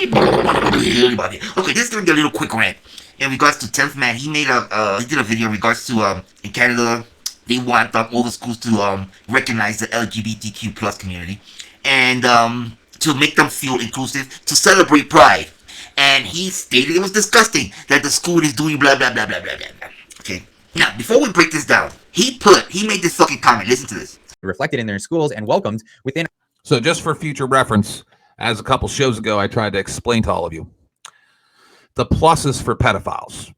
Okay, this is gonna be a little quick rant in regards to 10th man. He did a video in regards to in Canada they want all the schools to recognize the LGBTQ plus community and to make them feel inclusive, to celebrate Pride. And he stated it was disgusting that the school is doing blah blah blah blah blah blah. Okay. Now, before we break this down, he made this fucking comment. Listen to this. Reflected in their schools and welcomed within. So just for future reference, as a couple shows ago, I tried to explain to all of you the pluses for pedophiles.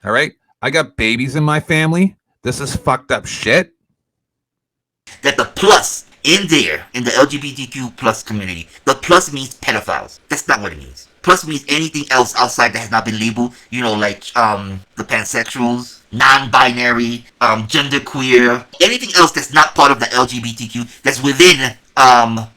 All right. I got babies in my family. This is fucked up shit. That the plus in there, in the LGBTQ plus community, the plus means pedophiles. That's not what it means. Plus means anything else outside that has not been labeled, you know, like the pansexuals, non-binary, genderqueer, anything else that's not part of the LGBTQ that's within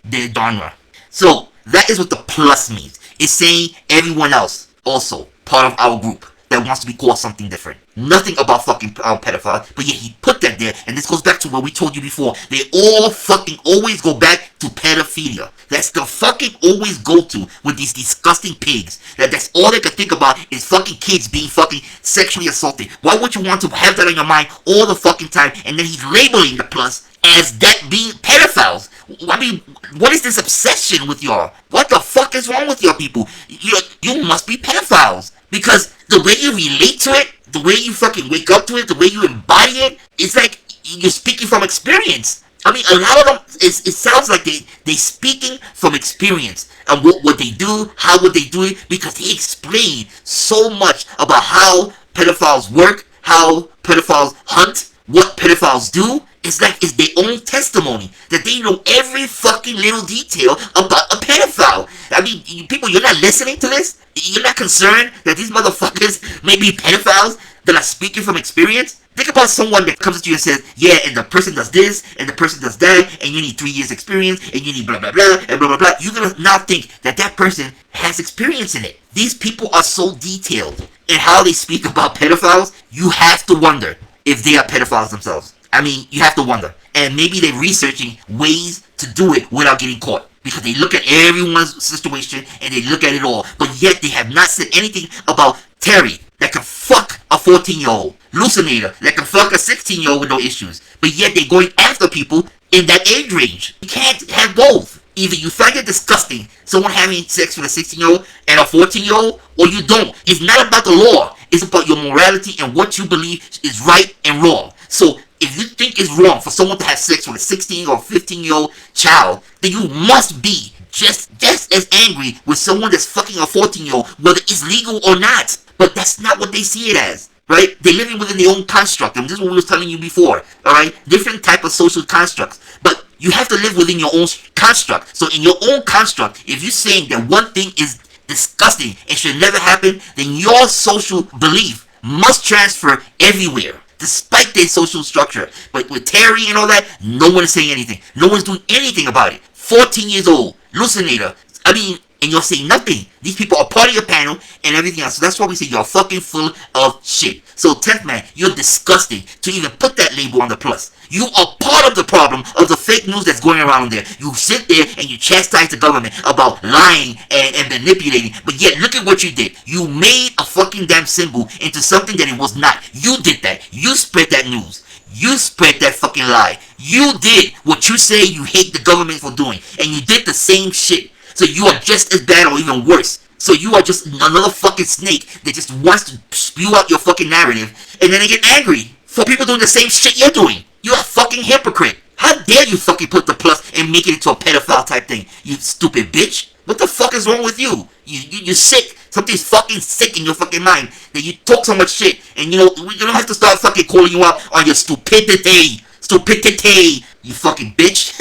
their genre. So that is what the plus means. It's saying everyone else also part of our group that wants to be called something different. Nothing about fucking pedophile, but yet he put that there, and this goes back to what we told you before. They all fucking always go back to pedophilia. That's the fucking always go to with these disgusting pigs. That's all they can think about is fucking kids being fucking sexually assaulted. Why would you want to have that on your mind all the fucking time? And then he's labeling the plus as that being pedophiles. I mean, what is this obsession with y'all? What the fuck is wrong with y'all people? You must be pedophiles. Because the way you relate to it, the way you fucking wake up to it, the way you embody it, it's like you're speaking from experience. I mean, a lot of them, it sounds like they speaking from experience. And what they do, how would they do it, because they explain so much about how pedophiles work, how pedophiles hunt, what pedophiles do. It's like it's their own testimony that they know every fucking little detail about a pedophile. I mean, people, you're not listening to this? You're not concerned that these motherfuckers may be pedophiles that are speaking from experience? Think about someone that comes to you and says, yeah, and the person does this, and the person does that, and you need 3 years experience, and you need blah, blah, blah, and blah, blah, blah. You're gonna now think that that person has experience in it. These people are so detailed in how they speak about pedophiles, you have to wonder if they are pedophiles themselves. I mean, you have to wonder. And maybe they're researching ways to do it without getting caught. Because they look at everyone's situation and they look at it all. But yet they have not said anything about Terry that can fuck a 14-year-old. Lucinator that can fuck a 16-year-old with no issues. But yet they're going after people in that age range. You can't have both. Either you find it disgusting, someone having sex with a 16-year-old and a 14-year-old, or you don't. It's not about the law. It's about your morality and what you believe is right and wrong. So if you think it's wrong for someone to have sex with a 16 or 15-year-old child, then you must be just as angry with someone that's fucking a 14-year-old, whether it's legal or not. But that's not what they see it as, right? They're living within their own construct, and this is what we were telling you before, alright? Different type of social constructs. But you have to live within your own construct. So in your own construct, if you're saying that one thing is disgusting and should never happen, then your social belief must transfer everywhere, despite their social structure. But with Terry and all that, no one is saying anything. No one's doing anything about it. 14 years old, Lucinator. I mean, and you're saying nothing. These people are part of your panel and everything else. So that's why we say you're fucking full of shit. So 10th man, you're disgusting to even put that label on the plus. You are part of the problem of the fake news that's going around there. You sit there and you chastise the government about lying and manipulating. But yet, look at what you did. You made a fucking damn symbol into something that it was not. You did that. You spread that news. You spread that fucking lie. You did what you say you hate the government for doing. And you did the same shit. So you are just as bad or even worse. So you are just another fucking snake that just wants to spew out your fucking narrative. And then they get angry for people doing the same shit you're doing. You're a fucking hypocrite. How dare you fucking put the plus and make it into a pedophile type thing, you stupid bitch. What the fuck is wrong with you? You're sick. Something's fucking sick in your fucking mind that you talk so much shit. And you know, we don't have to start fucking calling you out on your stupidity. Stupidity, you fucking bitch.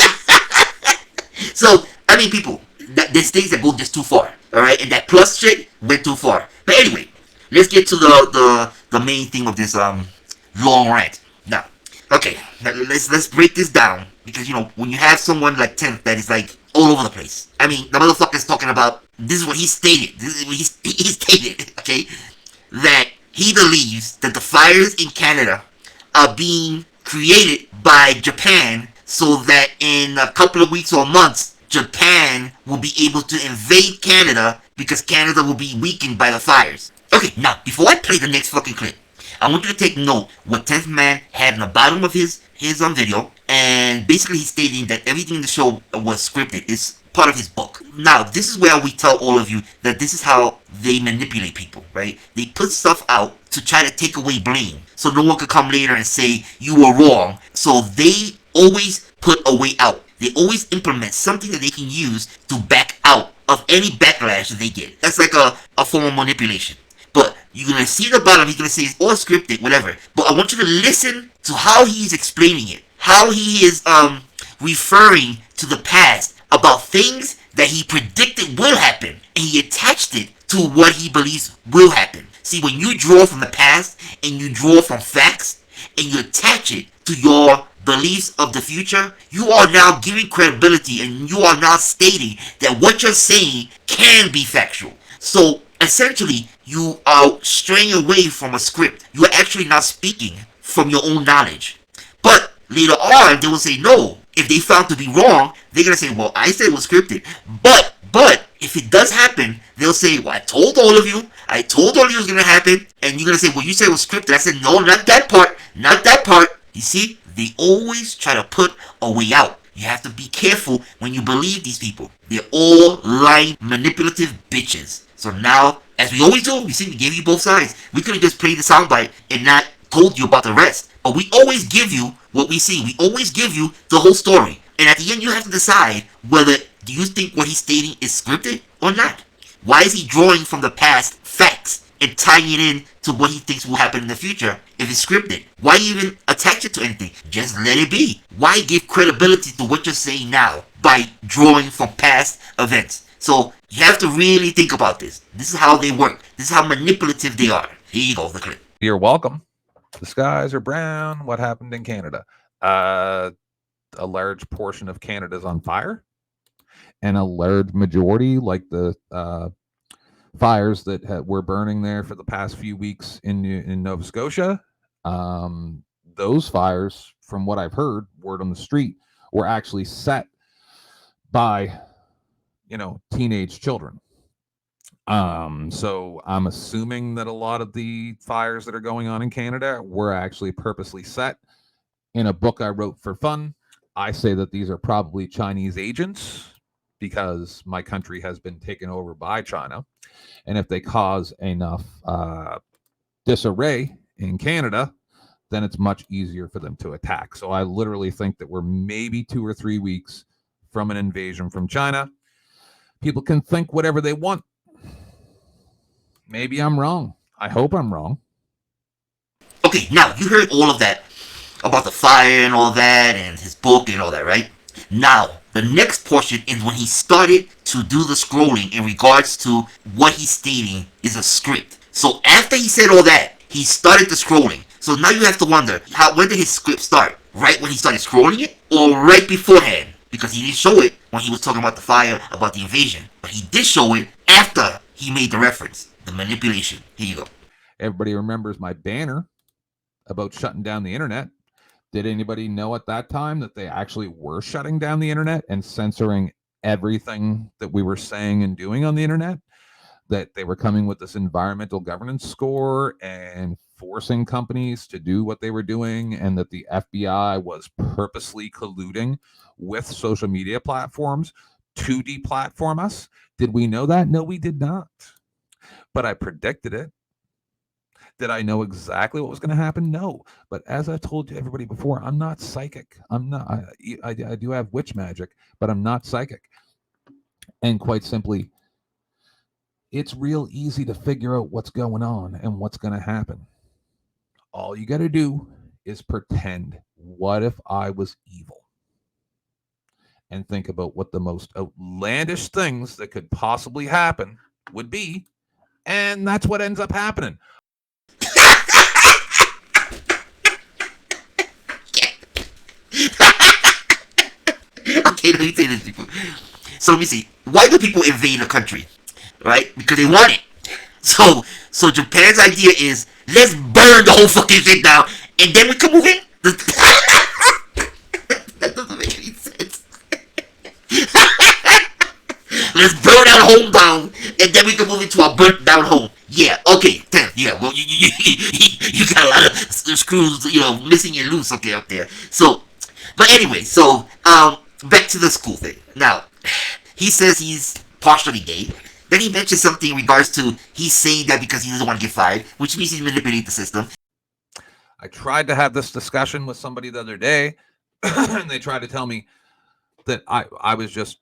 So, I mean, people, there's things that go just too far. Alright? And that plus shit went too far. But anyway, let's get to the main theme of this long rant. Now, okay, let's break this down. Because, you know, when you have someone like 10th that is like all over the place. I mean, the motherfucker's talking about, this is what he stated. This is what he stated, okay? That he believes that the fires in Canada are being created by Japan so that in a couple of weeks or months, Japan will be able to invade Canada because Canada will be weakened by the fires. Okay, now, before I play the next fucking clip, I want you to take note what 10th Man had in the bottom of his video, and basically he's stating that everything in the show was scripted. It's part of his book. Now, this is where we tell all of you that this is how they manipulate people, right? They put stuff out to try to take away blame, so no one could come later and say you were wrong. So they always put a way out. They always implement something that they can use to back out of any backlash that they get. That's like a form of manipulation. But you're going to see the bottom, he's going to say it's all scripted, whatever. But I want you to listen to how he's explaining it. How he is referring to the past about things that he predicted will happen. And he attached it to what he believes will happen. See, when you draw from the past and you draw from facts and you attach it to your beliefs of the future, you are now giving credibility and you are now stating that what you're saying can be factual. So essentially, you are straying away from a script. You are actually not speaking from your own knowledge. But later on, they will say no. If they found to be wrong, they're going to say, well, I said it was scripted. But if it does happen, they'll say, well, I told all of you. I told all of you it was going to happen. And you're going to say, well, you said it was scripted. I said, no, not that part. Not that part. You see, they always try to put a way out. You have to be careful when you believe these people. They're all lying, manipulative bitches. So now, as we always do, you see, we gave you both sides. We could have just played the soundbite and not told you about the rest. But we always give you what we see. We always give you the whole story. And at the end, you have to decide whether do you think what he's stating is scripted or not. Why is he drawing from the past facts and tying it in to what he thinks will happen in the future if it's scripted? Why even attach it to anything? Just let it be. Why give credibility to what you're saying now by drawing from past events? So you have to really think about this. This is how they work. This is how manipulative they are. Here you go, the clip. You're welcome. The skies are brown. What happened in Canada? A large portion of Canada is on fire, and a large majority, like the fires that were burning there for the past few weeks in Nova Scotia, those fires, from what I've heard, word on the street, were actually set by, teenage children. So I'm assuming that a lot of the fires that are going on in Canada were actually purposely set. In a book I wrote for fun, I say that these are probably Chinese agents because my country has been taken over by China. And if they cause enough disarray in Canada, then it's much easier for them to attack. So I literally think that we're maybe 2 or 3 weeks from an invasion from China. People can think whatever they want. Maybe I'm wrong. I hope I'm wrong. Okay, now you heard all of that about the fire and all that and his book and all that, right? Now, the next portion is when he started to do the scrolling in regards to what he's stating is a script. So after he said all that, he started the scrolling. So now you have to wonder, when did his script start? Right when he started scrolling it? Or right beforehand? Because he didn't show it when he was talking about the fire, about the invasion. But he did show it after he made the reference. The manipulation. Here you go. Everybody remembers my banner about shutting down the internet. Did anybody know at that time that they actually were shutting down the internet and censoring everything that we were saying and doing on the internet? That they were coming with this environmental governance score and forcing companies to do what they were doing, and that the FBI was purposely colluding with social media platforms to deplatform us? Did we know that? No, we did not. But I predicted it. Did I know exactly what was going to happen? No. But as I told you everybody before, I'm not psychic. I do have witch magic, but I'm not psychic. And quite simply, it's real easy to figure out what's going on and what's going to happen. All you got to do is pretend. What if I was evil? And think about what the most outlandish things that could possibly happen would be. And that's what ends up happening. Okay, let me say this, people. So let me see. Why do people invade a country? Right? Because they want it. So Japan's idea is, let's burn the whole fucking thing down, and then we can move in. That doesn't make any sense. let's burn our home down, and then we can move into a burnt down home. Yeah, okay, 10th, yeah, well, you got a lot of screws, missing and loose, okay, up there. So, but anyway, so, back to the school thing. Now, he says he's partially gay. Then he mentions something in regards to he's saying that because he doesn't want to get fired, which means he's manipulating the system. I tried to have this discussion with somebody the other day, and they tried to tell me that I was just,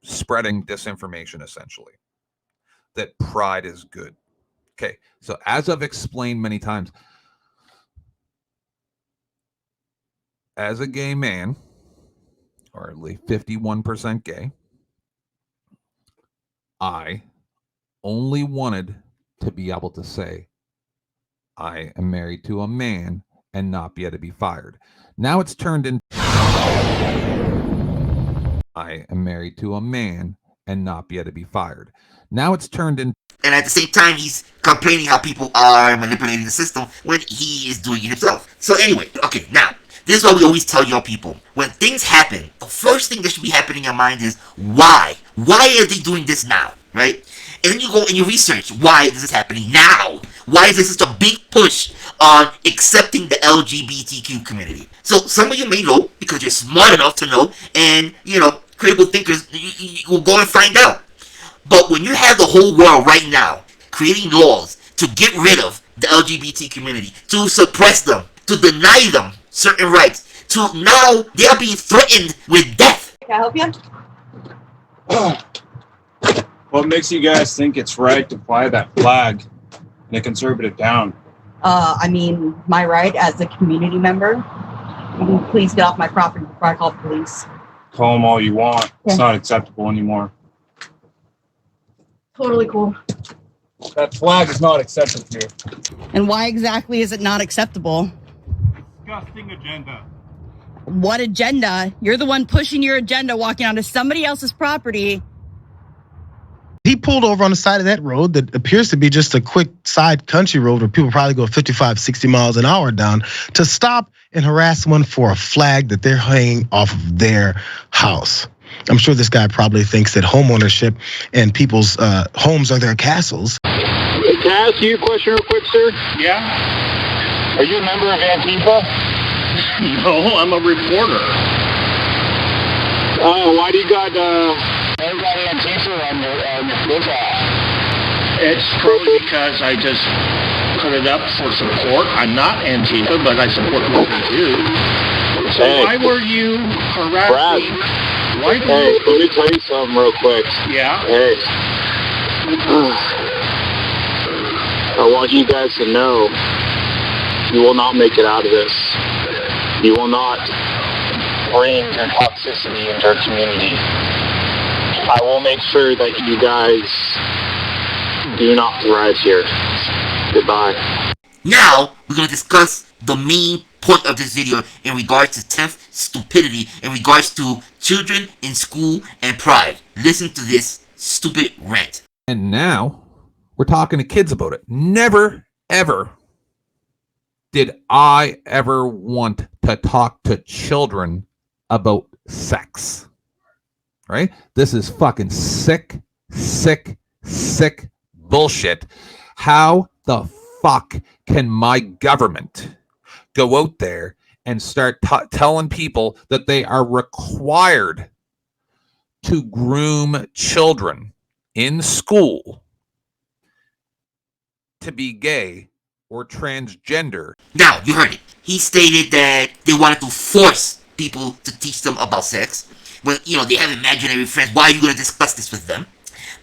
spreading disinformation, essentially. That pride is good. Okay, so as I've explained many times, as a gay man, or at least 51% gay, I only wanted to be able to say, I am married to a man and not be able to be fired. Now it's turned into, I am married to a man and not be able to be fired. Now it's turned into, and at the same time, he's complaining how people are manipulating the system when he is doing it himself. So anyway, okay, now, this is what we always tell y'all people. When things happen, the first thing that should be happening in your mind is, why? Why are they doing this now, right? And then you go and you research why this is happening now. Why is there such a big push on accepting the LGBTQ community? So some of you may know, because you're smart enough to know, and, critical thinkers, you will go and find out. But when you have the whole world right now creating laws to get rid of the LGBT community, to suppress them, to deny them certain rights, to now they are being threatened with death. Can I help you? What makes you guys think it's right to fly that flag in a conservative town? My right as a community member. You can please get off my property before I call the police. Call them all you want. Yeah. It's not acceptable anymore. Totally cool. That flag is not acceptable here. And why exactly is it not acceptable? Disgusting agenda. What agenda? You're the one pushing your agenda, walking onto somebody else's property. He pulled over on the side of that road that appears to be just a quick side country road where people probably go 55, 60 miles an hour down to stop and harass someone for a flag that they're hanging off of their house. I'm sure this guy probably thinks that homeownership and people's homes are their castles. Can I ask you a question real quick, sir? Yeah? Are you a member of Antifa? No, I'm a reporter. Why do you got Antifa on your profile? It's probably because I just put it up for support. I'm not Antifa, but I support what they do. So Hey. why were you harassing? Why were Hey, you... let me tell you something real quick. Yeah? Hey. I want you guys to know you will not make it out of this. You will not bring your toxicity into our community. I will make sure that you guys do not thrive here. Goodbye. Now, we're going to discuss the main point of this video in regards to 10th stupidity, in regards to children in school and pride. Listen to this stupid rant. and now we're talking to kids about it. Never, ever did I ever want to talk to children about sex. Right? This is fucking sick, sick, sick bullshit. How the fuck can my government go out there and start telling people that they are required to groom children in school to be gay or transgender? Now, you heard it. He stated that they wanted to force people to teach them about sex. Well, you know, they have imaginary friends. Why are you going to discuss this with them?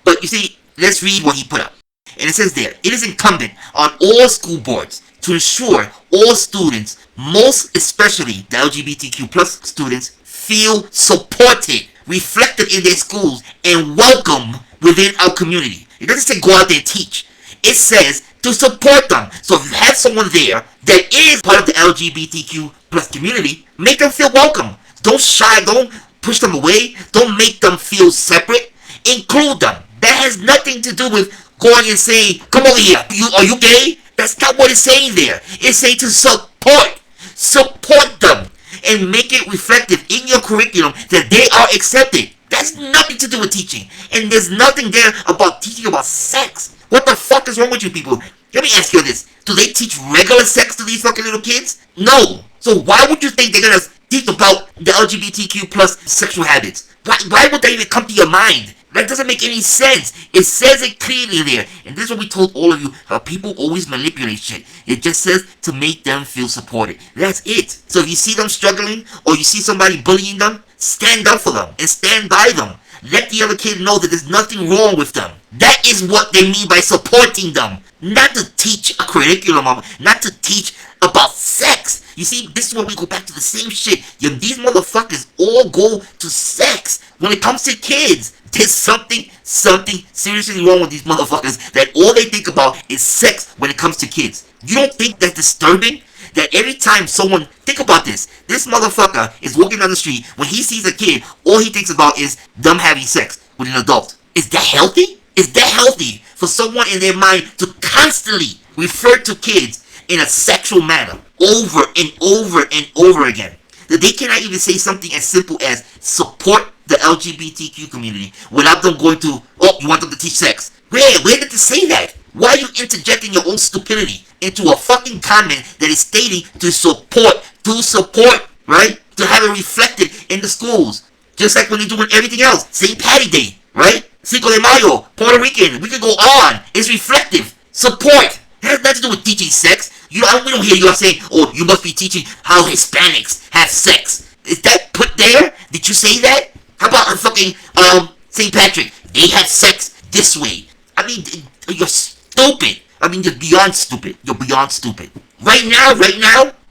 But you see, let's read what he put up. And it says there, it is incumbent on all school boards to ensure all students, most especially the LGBTQ plus students, feel supported, reflected in their schools, and welcome within our community. It doesn't say go out there and teach. It says to support them. So if you have someone there that is part of the LGBTQ plus community, make them feel welcome. Don't don't push them away. Don't make them feel separate. Include them. That has nothing to do with going and saying, come over here. Are you gay? That's not what it's saying there. It's saying to support. Support them. And make it reflective in your curriculum that they are accepted. That has nothing to do with teaching. And there's nothing there about teaching about sex. What the fuck is wrong with you people? Let me ask you this. Do they teach regular sex to these fucking little kids? No. So why would you think they're gonna teach about the LGBTQ plus sexual habits? Why would that even come to your mind? That doesn't make any sense. It says it clearly there. And this is what we told all of you, how people always manipulate shit. It just says to make them feel supported. That's it. So if you see them struggling, or you see somebody bullying them, stand up for them and stand by them. Let the other kid know that there's nothing wrong with them. That is what they mean by supporting them. Not to teach a curriculum, not to teach about sex. You see, this is where we go back to the same shit. These motherfuckers all go to sex when it comes to kids. There's something seriously wrong with these motherfuckers that all they think about is sex when it comes to kids. You don't think that's disturbing? That every time someone, think about this motherfucker is walking down the street, when he sees a kid, all he thinks about is them having sex with an adult. Is that healthy? Is that healthy for someone in their mind to constantly refer to kids in a sexual manner over and over and over again? That they cannot even say something as simple as support the LGBTQ community without them going to, oh, you want them to teach sex. Where did they say that? Why are you interjecting your own stupidity into a fucking comment that is stating to support, right? To have it reflected in the schools. Just like when they're doing everything else. St. Patty Day, right? Cinco de Mayo, Puerto Rican, we can go on. It's reflective. Support. It has nothing to do with teaching sex. We don't hear you saying, oh, you must be teaching how Hispanics have sex. Is that put there? Did you say that? How about fucking St. Patrick? They have sex this way. I mean, you're stupid. I mean, you're beyond stupid. You're beyond stupid. Right now,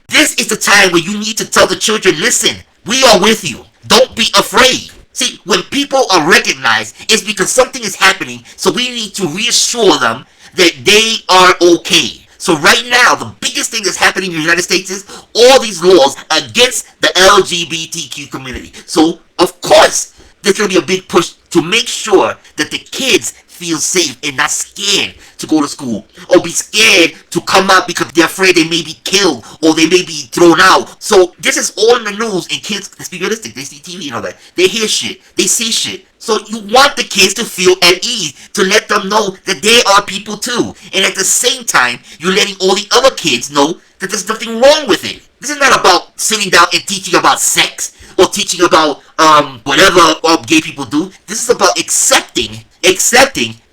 this is the time where you need to tell the children, listen, we are with you. Don't be afraid. See, when people are recognized, it's because something is happening, so we need to reassure them that they are okay. So right now, the biggest thing that's happening in the United States is all these laws against the LGBTQ community. So, of course, there's going to be a big push to make sure that the kids feel safe and not scared to go to school, or be scared to come out because they're afraid they may be killed or they may be thrown out. So this is all in the news, and kids, let's be realistic, they see TV and all that. They hear shit, they see shit. So you want the kids to feel at ease, to let them know that they are people too. And at the same time, you're letting all the other kids know that there's nothing wrong with it. This is not about sitting down and teaching about sex or teaching about whatever gay people do. This is about accepting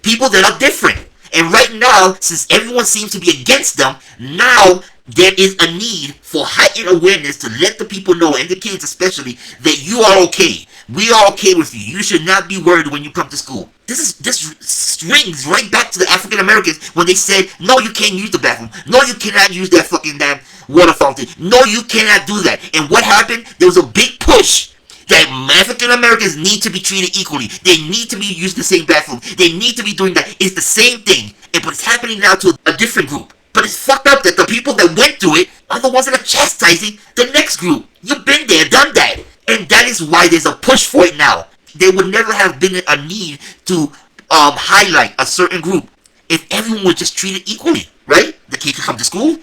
people that are different. And right now, since everyone seems to be against them, now there is a need for heightened awareness to let the people know, and the kids especially, that you are okay. We are okay with you. You should not be worried when you come to school. This rings right back to the African Americans when they said, no, you can't use the bathroom. No, you cannot use that fucking damn water fountain. No, you cannot do that. And what happened? There was a big push that African Americans need to be treated equally. They need to be using the same bathroom. They need to be doing that. It's the same thing. But it's happening now to a different group. But it's fucked up that the people that went through it are the ones that are chastising the next group. You've been there, done that. And that is why there's a push for it now. There would never have been a need to highlight a certain group if everyone was just treated equally, right? The kids could come to school,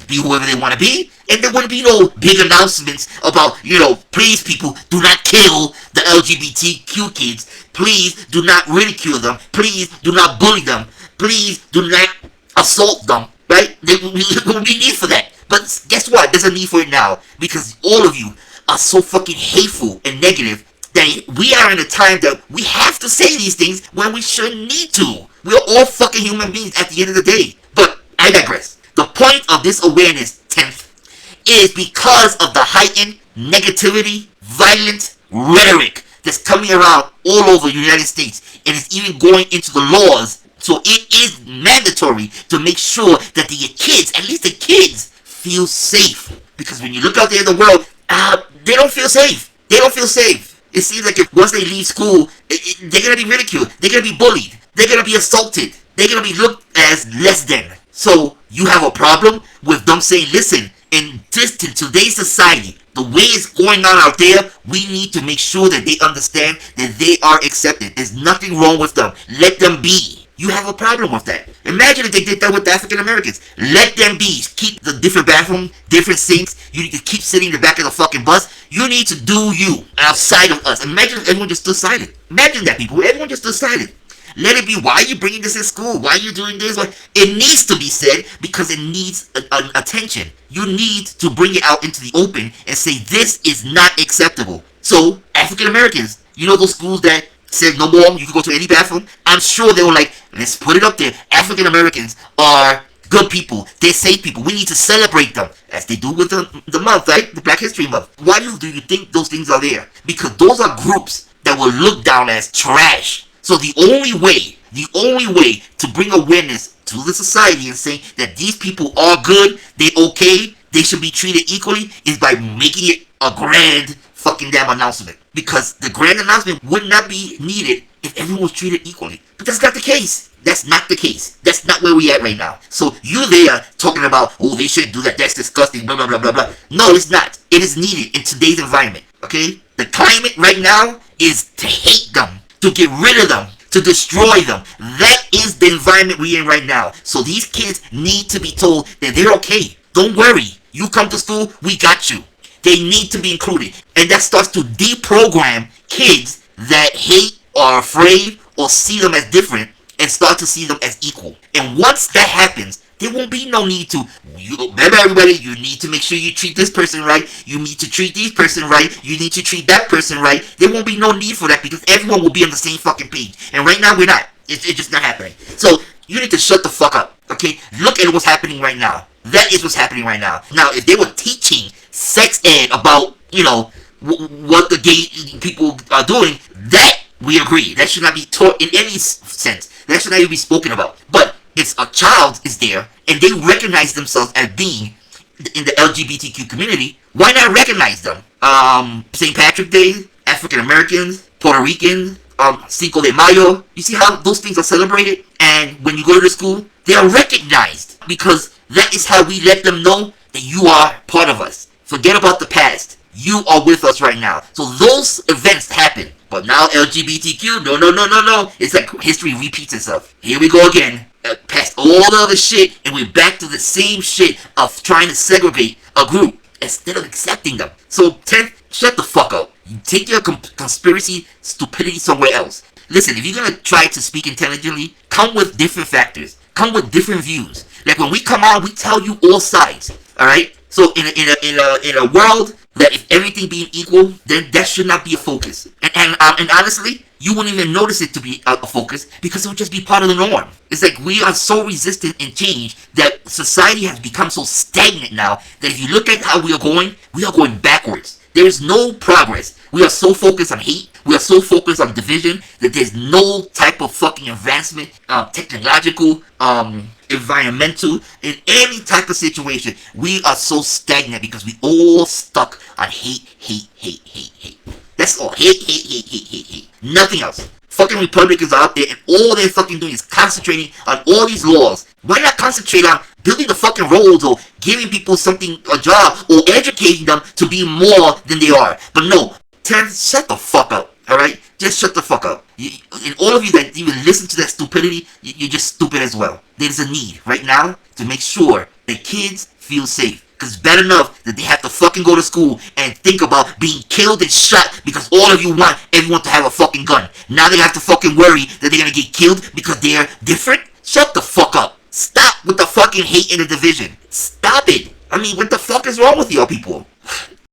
be whoever they want to be, and there wouldn't be no big announcements about, please people, do not kill the LGBTQ kids. Please do not ridicule them. Please do not bully them. Please do not assault them, right? There would be need for that. But guess what? There's a need for it now, because all of you are so fucking hateful and negative that we are in a time that we have to say these things when we shouldn't need to. We're all fucking human beings at the end of the day. But I digress. The point of this awareness, 10th, is because of the heightened negativity, violent rhetoric that's coming around all over the United States, and it's even going into the laws. So it is mandatory to make sure that the kids, at least the kids, feel safe. Because when you look out there in the world, they don't feel safe. They don't feel safe. It seems like if once they leave school, they're going to be ridiculed. They're going to be bullied. They're going to be assaulted. They're going to be looked as less than. So you have a problem with them saying, listen, in today's society, the way it's going on out there, we need to make sure that they understand that they are accepted. There's nothing wrong with them. Let them be. you have a problem with that. Imagine if they did that with the African Americans. Let them be. Keep the different bathroom, different sinks. You need to keep sitting in the back of the fucking bus. You need to do you outside of us. Imagine if everyone just stood silent. Imagine that, people. Everyone just stood silent. Let it be. Why are you bringing this in school? Why are you doing this? It needs to be said because it needs attention. You need to bring it out into the open and say this is not acceptable. So, African Americans, you know those schools that said no more, you can go to any bathroom? I'm sure they were like, let's put it up there. African Americans are good people. They're safe people. We need to celebrate them. As they do with the month, right? The Black History Month. Why do you think those things are there? Because those are groups that were looked down as trash. So the only way to bring awareness to the society and say that these people are good, they're okay, they should be treated equally, is by making it a grand fucking damn announcement. Because the grand announcement would not be needed if everyone was treated equally. But that's not the case. That's not the case. That's not where we at right now. So you there talking about, oh, they shouldn't do that, that's disgusting, blah, blah, blah, blah, blah. No, it's not. It is needed in today's environment, okay? The climate right now is to hate them, to get rid of them, to destroy them. That is the environment we're in right now. So these kids need to be told that they're okay. Don't worry. You come to school, we got you. They need to be included. And that starts to deprogram kids that hate or are afraid or see them as different and start to see them as equal. And once that happens, there won't be no need to, remember everybody, you need to make sure you treat this person right, you need to treat this person right, you need to treat that person right. There won't be no need for that because everyone will be on the same fucking page. And right now we're not. It's just not happening. So you need to shut the fuck up, okay? Look at what's happening right now. That is what's happening right now. Now, if they were teaching sex ed about, you know, what the gay people are doing, that we agree. That should not be taught in any sense. That should not even be spoken about. But if a child is there and they recognize themselves as being in the LGBTQ community, why not recognize them? St. Patrick's Day, African Americans, Puerto Ricans, Cinco de Mayo. You see how those things are celebrated? And when you go to the school, they are recognized because that is how we let them know that you are part of us. Forget about the past. You are with us right now. So those events happen. But now LGBTQ, no. It's like history repeats itself. Here we go again. Past all the other shit, and we're back to the same shit of trying to segregate a group instead of accepting them. So 10th, shut the fuck up. You take your conspiracy stupidity somewhere else. Listen, if you're gonna try to speak intelligently, come with different factors. Come with different views. Like when we come out, we tell you all sides. All right. So in a world that if everything being equal, then that should not be a focus. And honestly, you wouldn't even notice it to be a focus because it would just be part of the norm. It's like we are so resistant in change that society has become so stagnant now that if you look at how we are going backwards. There is no progress. We are so focused on hate. We are so focused on division that there's no type of fucking advancement, technological, environmental, in any type of situation. We are so stagnant because we all stuck on hate. That's all. Hate. Nothing else. Fucking Republicans are out there and all they're fucking doing is concentrating on all these laws. Why not concentrate on building the fucking roads or giving people a job or educating them to be more than they are? But no, shut the fuck up, alright? Just shut the fuck up. And all of you that even listen to that stupidity, you're just stupid as well. There's a need right now to make sure that kids feel safe. Because it's bad enough that they have to fucking go to school and think about being killed and shot because all of you want everyone to have a fucking gun. Now they have to fucking worry that they're gonna get killed because they're different? Shut the fuck up. Stop with the fucking hate and the division. Stop it. I mean, what the fuck is wrong with y'all people?